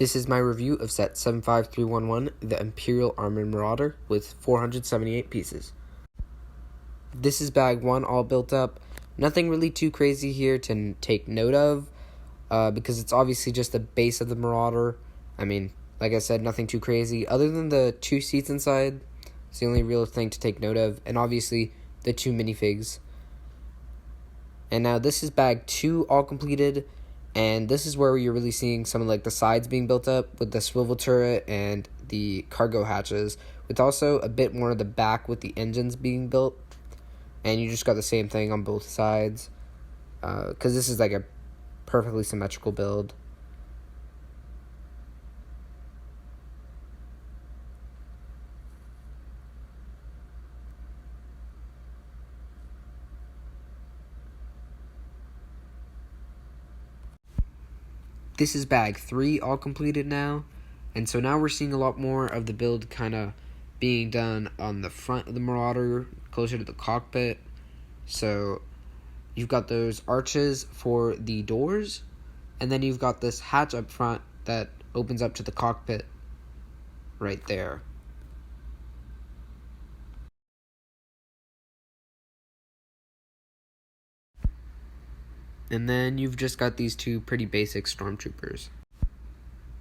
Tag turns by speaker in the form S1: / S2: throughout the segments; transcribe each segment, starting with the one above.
S1: This is my review of set 75311, the Imperial Armored Marauder, with 478 pieces. This is bag 1 all built up. Nothing really too crazy here to take note of, because it's obviously just the base of the Marauder. I mean, like I said, nothing too crazy. Other than the 2 seats inside, it's the only real thing to take note of, and obviously the 2 minifigs. And now this is bag 2 all completed. And this is where you're really seeing some of like the sides being built up with the swivel turret and the cargo hatches, with also a bit more of the back with the engines being built. And you just got the same thing on both sides, because this is like a perfectly symmetrical build. This is bag 3 all completed now, and so now we're seeing a lot more of the build kind of being done on the front of the Marauder, closer to the cockpit. So you've got those arches for the doors, and then you've got this hatch up front that opens up to the cockpit right there. And then you've just got these 2 pretty basic stormtroopers.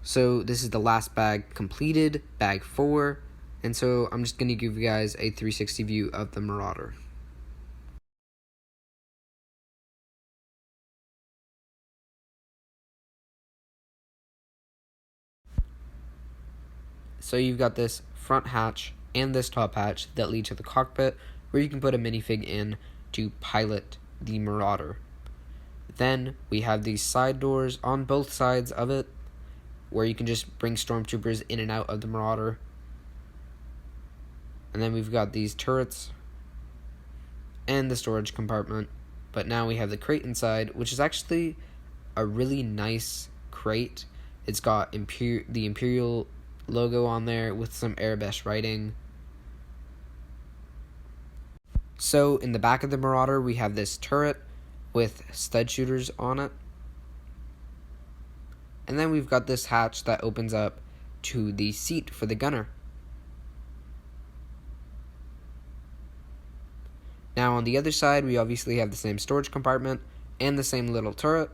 S1: So this is the last bag completed, bag 4, and so I'm just going to give you guys a 360 view of the Marauder. So you've got this front hatch and this top hatch that lead to the cockpit, where you can put a minifig in to pilot the Marauder. Then we have these side doors on both sides of it, where you can just bring stormtroopers in and out of the Marauder. And then we've got these turrets and the storage compartment. But now we have the crate inside, which is actually a really nice crate. It's got the Imperial logo on there with some Arabic writing. So in the back of the Marauder, we have this turret with stud shooters on it. And then we've got this hatch that opens up to the seat for the gunner. Now on the other side, we obviously have the same storage compartment and the same little turret.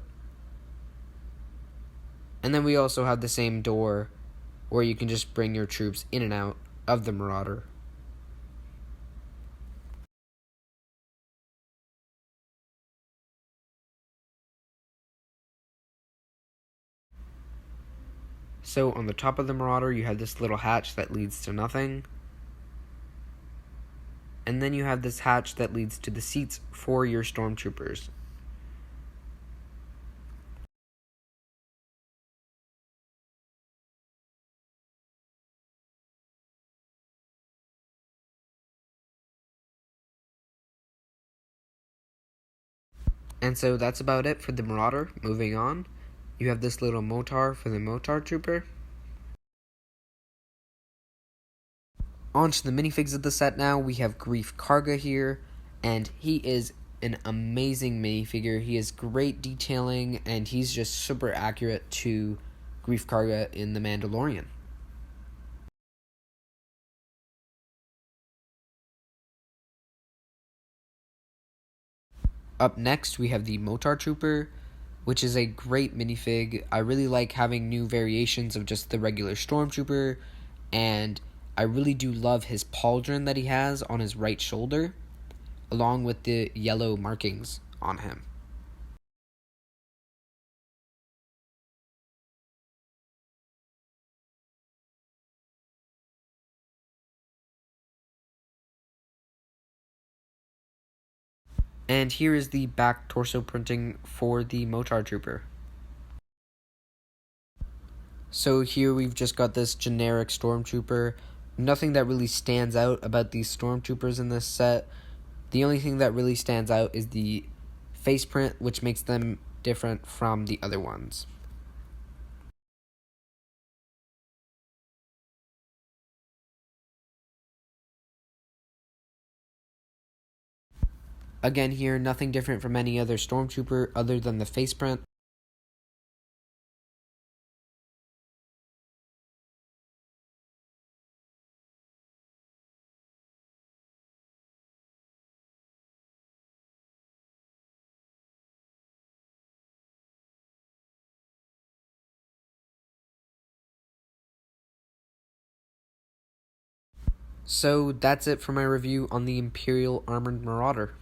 S1: And then we also have the same door where you can just bring your troops in and out of the Marauder. So on the top of the Marauder, you have this little hatch that leads to nothing. And then you have this hatch that leads to the seats for your stormtroopers. And so that's about it for the Marauder. Moving on, you have this little motar for the motar trooper. On to the minifigs of the set now. We have Greef Karga here, and he is an amazing minifigure. He has great detailing, and he's just super accurate to Greef Karga in The Mandalorian. Up next, we have the Motar Trooper, which is a great minifig. I really like having new variations of just the regular Stormtrooper, and I really do love his pauldron that he has on his right shoulder, along with the yellow markings on him. And here is the back torso printing for the Motar Trooper. So here we've just got this generic Stormtrooper. Nothing that really stands out about these Stormtroopers in this set. The only thing that really stands out is the face print, which makes them different from the other ones. Again here, nothing different from any other Stormtrooper other than the face print. So that's it for my review on the Imperial Armored Marauder.